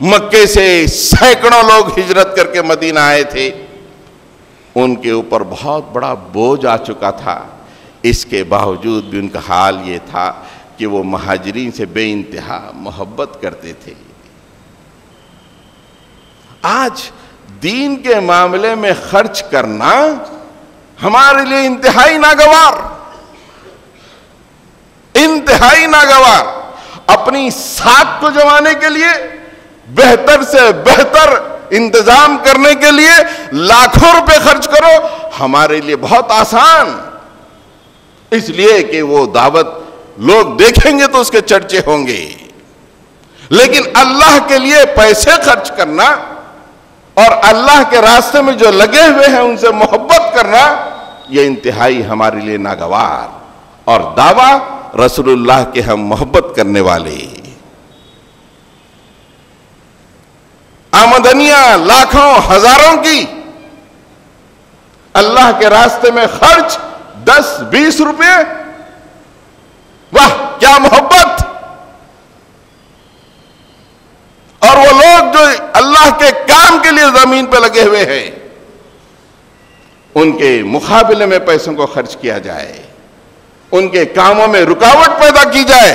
مکے سے سینکڑوں لوگ ہجرت کر کے مدینہ آئے تھے، ان کے اوپر بہت بڑا بوجھ آ چکا تھا، اس کے باوجود بھی ان کا حال یہ تھا کہ وہ مہاجرین سے بے انتہا محبت کرتے تھے۔ آج دین کے معاملے میں خرچ کرنا ہمارے لیے انتہائی ناگوار، اپنی ساکھ کو جمانے کے لیے، بہتر سے بہتر انتظام کرنے کے لیے لاکھوں روپے خرچ کرو، ہمارے لیے بہت آسان، اس لیے کہ وہ دعوت لوگ دیکھیں گے تو اس کے چرچے ہوں گے۔ لیکن اللہ کے لیے پیسے خرچ کرنا اور اللہ کے راستے میں جو لگے ہوئے ہیں ان سے محبت کرنا، یہ انتہائی ہمارے لیے ناگوار، اور دعویٰ رسول اللہ کے ہم محبت کرنے والے، آمدنیاں لاکھوں ہزاروں کی، اللہ کے راستے میں خرچ 10-20 روپے، واہ کیا محبت! اور وہ لوگ جو اللہ کے کام کے لیے زمین پہ لگے ہوئے ہیں، ان کے مقابلے میں پیسوں کو خرچ کیا جائے، ان کے کاموں میں رکاوٹ پیدا کی جائے،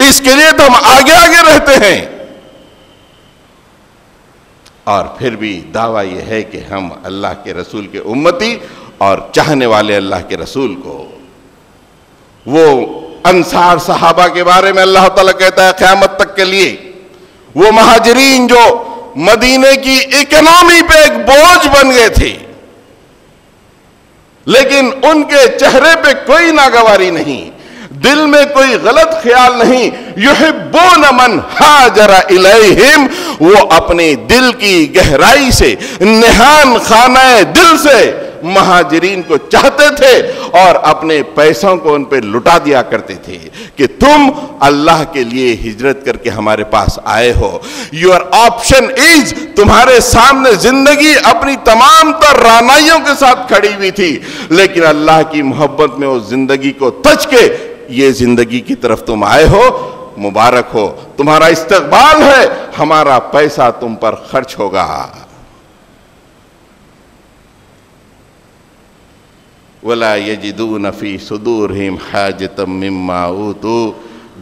اس کے لیے تو ہم آگے رہتے ہیں، اور پھر بھی دعویٰ یہ ہے کہ ہم اللہ کے رسول کے امتی اور چاہنے والے اللہ کے رسول کو۔ وہ انصار صحابہ کے بارے میں اللہ تعالیٰ کہتا ہے قیامت تک کے لیے، وہ مہاجرین جو مدینے کی اکنومی پہ ایک بوجھ بن گئے تھے، لیکن ان کے چہرے پہ کوئی ناگواری نہیں، دل میں کوئی غلط خیال نہیں، یحبون من ہاجر الیہم، وہ اپنے دل کی گہرائی سے، نہان خانہ دل سے مہاجرین کو چاہتے تھے اور اپنے پیسوں کو ان پہ لٹا دیا کرتے تھے کہ تم اللہ کے لیے ہجرت کر کے ہمارے پاس آئے ہو، یور آپشن از، تمہارے سامنے زندگی اپنی تمام تر رعنائیوں کے ساتھ کھڑی ہوئی تھی، لیکن اللہ کی محبت میں اس زندگی کو تج کے یہ زندگی کی طرف تم آئے ہو، مبارک ہو، تمہارا استقبال ہے، ہمارا پیسہ تم پر خرچ ہوگا۔ وَلَا يَجِدُونَ فِي صُدُورِهِمْ حَاجَةً مِّمَّا أُوتُوا،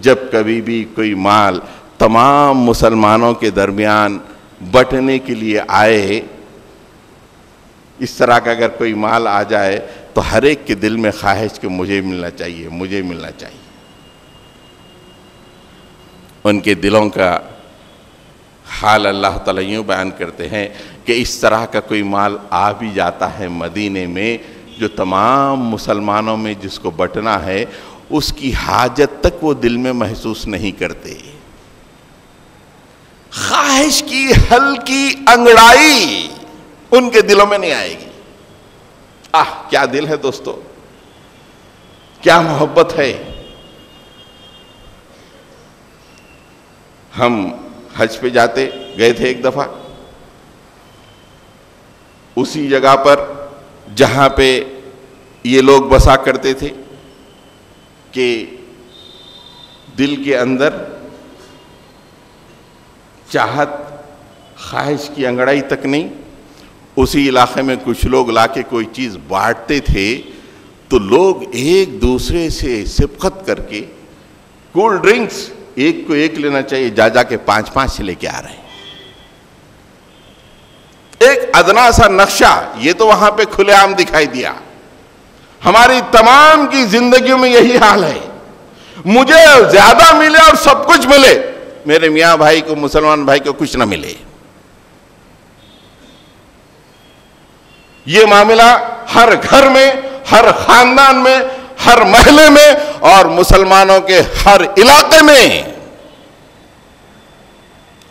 جب کبھی بھی کوئی مال تمام مسلمانوں کے درمیان بٹنے کے لیے آئے، اس طرح کا اگر کوئی مال آ جائے تو ہر ایک کے دل میں خواہش کہ مجھے ملنا چاہیے، مجھے ملنا چاہیے۔ ان کے دلوں کا حال اللہ تعالیٰ یوں بیان کرتے ہیں کہ اس طرح کا کوئی مال آ بھی جاتا ہے مدینے میں جو تمام مسلمانوں میں جس کو بٹنا ہے، اس کی حاجت تک وہ دل میں محسوس نہیں کرتے، خواہش کی ہلکی انگڑائی ان کے دلوں میں نہیں آئے گی۔ کیا دل ہے دوستو، کیا محبت ہے۔ ہم حج پہ گئے تھے ایک دفعہ، اسی جگہ پر جہاں پہ یہ لوگ بسا کرتے تھے کہ دل کے اندر چاہت خواہش کی انگڑائی تک نہیں. اسی علاقے میں کچھ لوگ لا کے کوئی چیز بانٹتے تھے تو لوگ ایک دوسرے سے سبقت کر کے کول ڈرنکس ایک کو ایک لینا چاہیے, جا کے 5 لے کے آ رہے ہیں. ایک ادنا سا نقشہ یہ تو وہاں پہ کھلے عام دکھائی دیا. ہماری تمام کی زندگیوں میں یہی حال ہے, مجھے زیادہ ملے اور سب کچھ ملے, میرے میاں بھائی کو, مسلمان بھائی کو کچھ نہ ملے. یہ معاملہ ہر گھر میں, ہر خاندان میں, ہر محلے میں اور مسلمانوں کے ہر علاقے میں.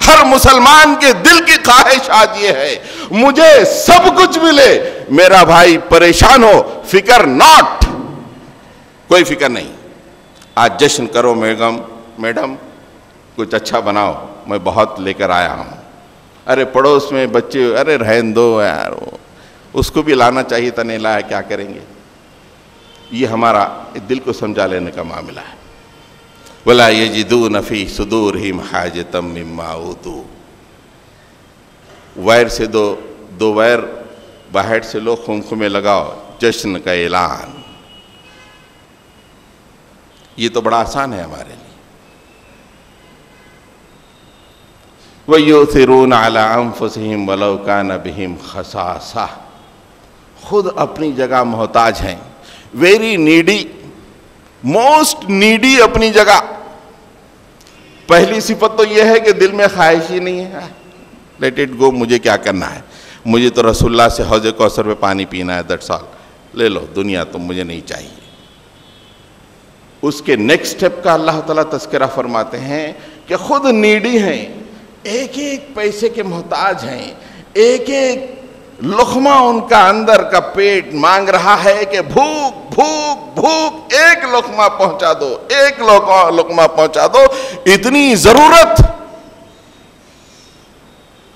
ہر مسلمان کے دل کی خواہش آج یہ ہے مجھے سب کچھ ملے, میرا بھائی پریشان ہو, فکر ناٹ, کوئی فکر نہیں. آج جشن کرو میڈم کچھ اچھا بناؤ, میں بہت لے کر آیا ہوں. ارے پڑوس میں بچے, ارے رہن دو یار, اس کو بھی لانا چاہیے تھا, نہیں لایا, کیا کریں گے. یہ ہمارا دل کو سمجھا لینے کا معاملہ ہے. وَلَا يَجِدُونَ فِي صُدُورِهِمْ حَاجَةً مِّمَّا أُوتُوا. وائر سے دو وائر باہر سے لو, خمخمے لگاؤ, جشن کا اعلان. یہ تو بڑا آسان ہے ہمارے لیے. وَيُؤْثِرُونَ عَلَىٰ أَنفُسِهِمْ وَلَوْ كَانَ بِهِمْ خَصَاصَةٌ. خود اپنی جگہ محتاج ہیں, ویری نیڈی, موسٹ نیڈی اپنی جگہ. پہلی صفت تو یہ ہے کہ دل میں خواہش ہی نہیں ہے, لیٹ اٹ گو, مجھے کیا کرنا ہے, مجھے تو رسول اللہ سے حوض کوثر پہ پانی پینا ہے, دیٹس آل, لے لو, دنیا تو مجھے نہیں چاہیے. اس کے نیکسٹ سٹیپ کا اللہ تعالیٰ تذکرہ فرماتے ہیں کہ خود نیڈی ہیں, ایک ایک پیسے کے محتاج ہیں, ایک ایک لقمہ ان کا اندر کا پیٹ مانگ رہا ہے کہ بھوک بھوک بھوک, ایک لقمہ پہنچا دو, ایک لقمہ پہنچا دو. اتنی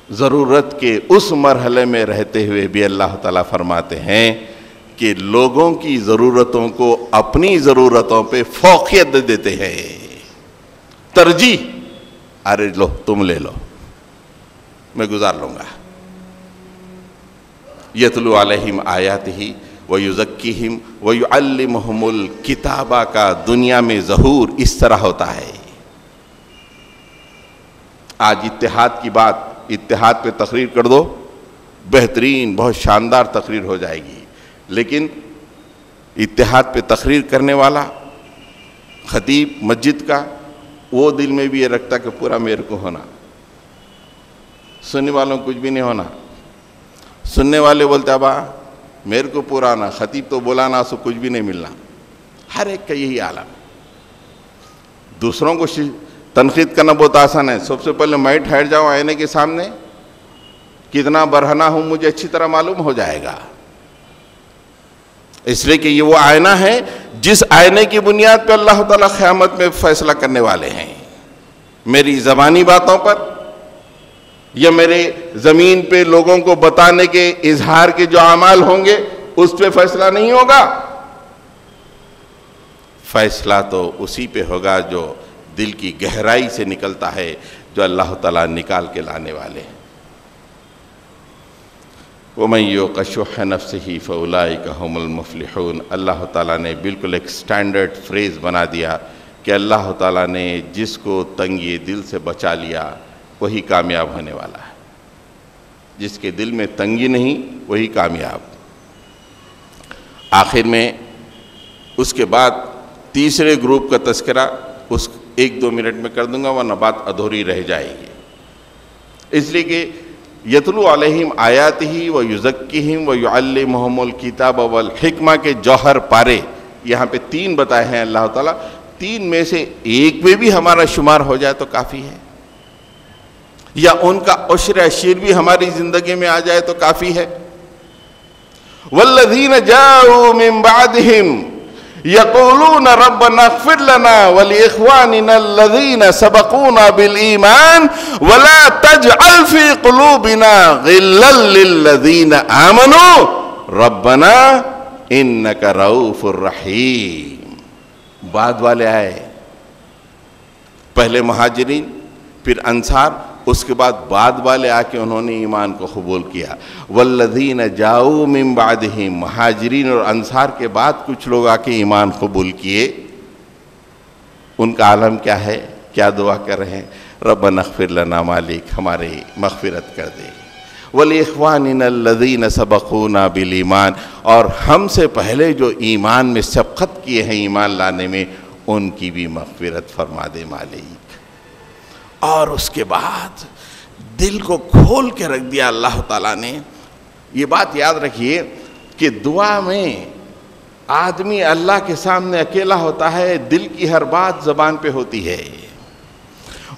ضرورت کے اس مرحلے میں رہتے ہوئے بھی اللہ تعالیٰ فرماتے ہیں کہ لوگوں کی ضرورتوں کو اپنی ضرورتوں پہ فوقیت دیتے ہیں, ترجیح. ارے لو, تم لے لو, میں گزار لوں گا. یتلو علیہم آیاتہ ویزکیہم ویعلمہم الکتاب کا دنیا میں ظہور اس طرح ہوتا ہے. آج اتحاد کی بات, اتحاد پہ تقریر کر دو, بہترین, بہت شاندار تقریر ہو جائے گی, لیکن اتحاد پہ تقریر کرنے والا خطیب مسجد کا, وہ دل میں بھی یہ رکھتا کہ پورا میرے کو ہونا, سننے والوں کچھ بھی نہیں ہونا. سننے والے بولتے ابا میرے کو پورا آنا, خطیب تو بولانا, سو کچھ بھی نہیں ملنا. ہر ایک کا یہی عالم. دوسروں کو تنقید کرنا بہت آسان ہے. سب سے پہلے میں ٹھہر جاؤں آئینے کے سامنے, کتنا برہنہ ہوں مجھے اچھی طرح معلوم ہو جائے گا. اس لیے کہ یہ وہ آئینہ ہے جس آئینے کی بنیاد پہ اللہ تعالیٰ قیامت میں فیصلہ کرنے والے ہیں. میری زبانی باتوں پر یا میرے زمین پہ لوگوں کو بتانے کے اظہار کے جو اعمال ہوں گے اس پہ فیصلہ نہیں ہوگا. فیصلہ تو اسی پہ ہوگا جو دل کی گہرائی سے نکلتا ہے, جو اللہ تعالیٰ نکال کے لانے والے ہیں. وَمَن يُوقَ شُحَّ نَفْسِهِ فَأُولَٰئِكَ هُمُ الْمُفْلِحُونَ. اللہ تعالیٰ نے بالکل ایک سٹینڈرڈ فریز بنا دیا کہ اللہ تعالیٰ نے جس کو تنگی دل سے بچا لیا وہی کامیاب ہونے والا ہے. جس کے دل میں تنگی نہیں وہی کامیاب. آخر میں اس کے بعد تیسرے گروپ کا تذکرہ اس 1-2 منٹ میں کر دوں گا, ورنہ بات ادھوری رہ جائے گی. اس لیے کہ یتلو علیہم آیاتہ ویزکیہم ویعلمہم الکتاب والحکمہ کے جوہر پارے یہاں پہ 3 بتائے ہیں اللہ تعالیٰ. 3 میں سے ایک میں بھی ہمارا شمار ہو جائے تو کافی ہے, یا ان کا عشر اشیر بھی ہماری زندگی میں آ جائے تو کافی ہے. والذین جاءوا من بعدہم یقولون ربنا اغفر لنا ولاخواننا الذین سبقونا بالایمان ولا تجعل فی قلوبنا غلا للذین آمنوا ربنا انک رؤوف رحیم. بعد والے آئے, پہلے مہاجرین, پھر انصار, اس کے بعد والے آ کے انہوں نے ایمان کو قبول کیا. والذین جاؤوا من بعدہم، مہاجرین اور انصار کے بعد کچھ لوگ آ کے ایمان قبول کیے. ان کا عالم کیا ہے؟ کیا دعا کر رہے ہیں؟ ربنا اغفر لنا مالک، ہمارے مغفرت کر دے. وَلِإِخْوَانِنَا الَّذِينَ سَبَقُونَا بِالْإِيمَانِ، اور ہم سے پہلے جو ایمان میں سبقت کیے ہیں ایمان لانے میں، ان کی بھی مغفرت فرما دے مالک. اور اس کے بعد دل کو کھول کے رکھ دیا اللہ تعالیٰ نے. یہ بات یاد رکھیے کہ دعا میں آدمی اللہ کے سامنے اکیلا ہوتا ہے، دل کی ہر بات زبان پہ ہوتی ہے.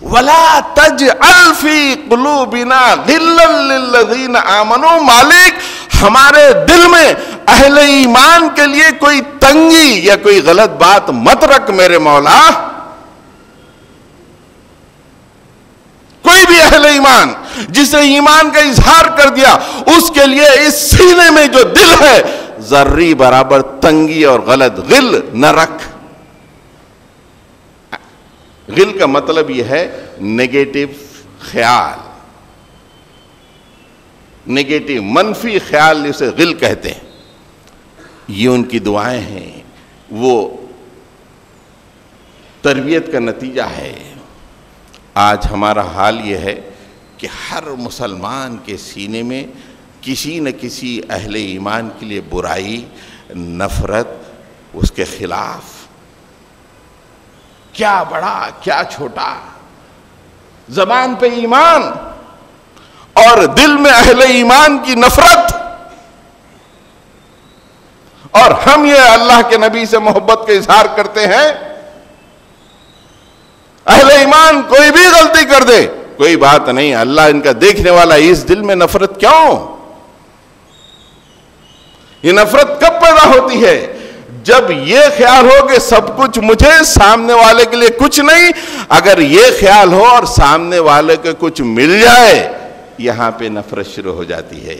وَلَا تَجْعَلْ فِي قُلُوبِنَا غِلًّا لِلَّذِينَ آمَنُوا، مالک ہمارے دل میں اہل ایمان کے لیے کوئی تنگی یا کوئی غلط بات مت رکھ میرے مولا. کوئی بھی اہل ایمان جسے ایمان کا اظہار کر دیا، اس کے لیے اس سینے میں جو دل ہے ذرّی برابر تنگی اور غلط غل نہ رکھ. غل کا مطلب یہ ہے نیگیٹو خیال، نیگیٹو منفی خیال، اسے غل کہتے ہیں. یہ ان کی دعائیں ہیں، وہ تربیت کا نتیجہ ہے. آج ہمارا حال یہ ہے کہ ہر مسلمان کے سینے میں کسی نہ کسی اہل ایمان کے لیے برائی، نفرت، اس کے خلاف، کیا بڑا کیا چھوٹا، زبان پہ ایمان اور دل میں اہل ایمان کی نفرت. اور ہم یہ اللہ کے نبی سے محبت کا اظہار کرتے ہیں. اہل ایمان کوئی بھی غلطی کر دے کوئی بات نہیں، اللہ ان کا دیکھنے والا. اس دل میں نفرت کیوں؟ یہ نفرت کب پیدا ہوتی ہے؟ جب یہ خیال ہو کہ سب کچھ مجھے، سامنے والے کے لیے کچھ نہیں. اگر یہ خیال ہو اور سامنے والے کو کچھ مل جائے، یہاں پہ نفرت شروع ہو جاتی ہے.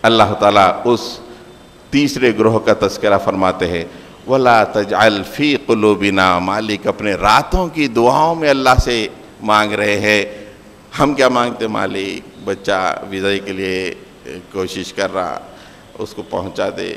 اللہ تعالیٰ اس تیسرے گروہ کا تذکرہ فرماتے ہیں، وَلَا تَجْعَلْ فِي قُلُوبِنَا، مالک اپنے راتوں کی دعاؤں میں اللہ سے مانگ رہے ہیں. ہم کیا مانگتے؟ مالک بچہ ویزا کے لیے کوشش کر رہا، اس کو پہنچا دے.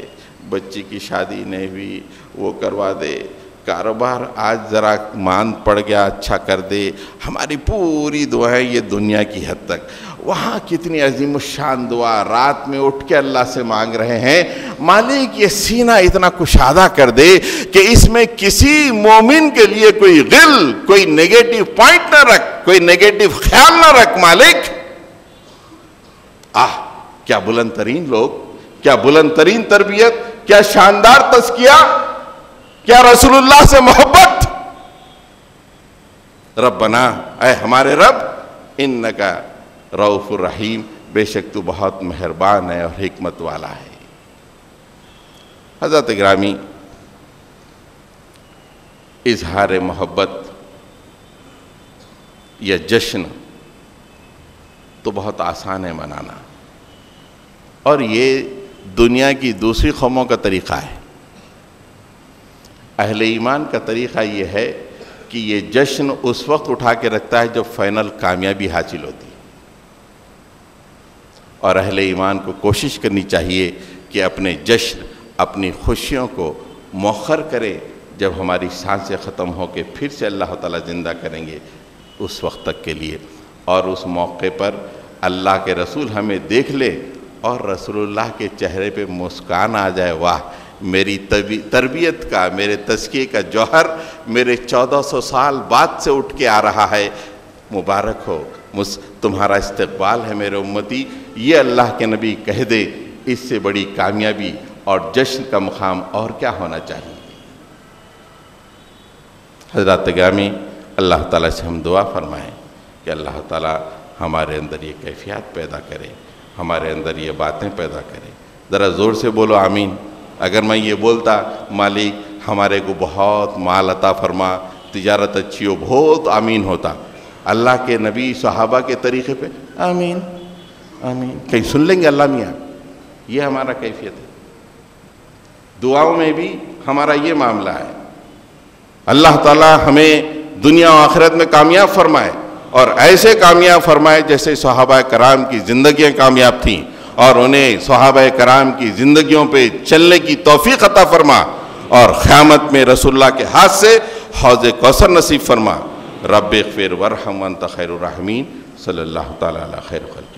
بچی کی شادی نہیں ہوئی، وہ کروا دے. کاروبار آج ذرا مان پڑ گیا، اچھا کر دے. ہماری پوری دعائیں یہ دنیا کی حد تک. وہاں کتنی عظیم الشان دعا رات میں اٹھ کے اللہ سے مانگ رہے ہیں. مالک یہ سینہ اتنا کشادہ کر دے کہ اس میں کسی مومن کے لیے کوئی غل، کوئی نیگیٹو پوائنٹ نہ رکھ، کوئی نیگیٹو خیال نہ رکھ. مالک کیا بلند ترین لوگ، کیا بلند ترین تربیت، کیا شاندار تزکیہ، کیا رسول اللہ سے محبت. ربنا، اے ہمارے رب، انکا رؤوف الرحیم، بے شک تو بہت مہربان ہے اور حکمت والا ہے. حضرت گرامی، اظہار محبت یا جشن تو بہت آسان ہے منانا، اور یہ دنیا کی دوسری قوموں کا طریقہ ہے. اہل ایمان کا طریقہ یہ ہے کہ یہ جشن اس وقت اٹھا کے رکھتا ہے جب فائنل کامیابی حاصل ہوتی. اور اہل ایمان کو کوشش کرنی چاہیے کہ اپنے جشن، اپنی خوشیوں کو مؤخر کرے. جب ہماری سانسیں ختم ہو کے پھر سے اللہ تعالیٰ زندہ کریں گے اس وقت تک کے لیے، اور اس موقع پر اللہ کے رسول ہمیں دیکھ لے اور رسول اللہ کے چہرے پہ مسکان آ جائے. واہ، میری تربیت کا، میرے تزکیے کا جوہر میرے 1400 سال بعد سے اٹھ کے آ رہا ہے. مبارک ہو، تمہارا استقبال ہے میرے امتی. یہ اللہ کے نبی کہہ دے، اس سے بڑی کامیابی اور جشن کا مقام اور کیا ہونا چاہیے. حضرات گرامی، اللہ تعالیٰ سے ہم دعا فرمائیں کہ اللہ تعالیٰ ہمارے اندر یہ کیفیات پیدا کرے، ہمارے اندر یہ باتیں پیدا کرے. ذرا زور سے بولو آمین. اگر میں یہ بولتا مالک ہمارے کو بہت مال عطا فرما، تجارت اچھی ہو، بہت آمین ہوتا. اللہ کے نبی صحابہ کے طریقے پہ آمین آمین کہیں سن لیں گے اللہ میاں. یہ ہمارا کیفیت ہے. دعاؤں میں بھی ہمارا یہ معاملہ ہے. اللہ تعالیٰ ہمیں دنیا و آخرت میں کامیاب فرمائے، اور ایسے کامیاب فرمائے جیسے صحابہ کرام کی زندگیاں کامیاب تھیں، اور انہیں صحابہ کرام کی زندگیوں پہ چلنے کی توفیق عطا فرما، اور قیامت میں رسول اللہ کے ہاتھ سے حوض کوثر نصیب فرما۔ رب اغفر ورحم وانت خیر الراحمین، صلی اللہ تعالیٰ علی خیر خلق۔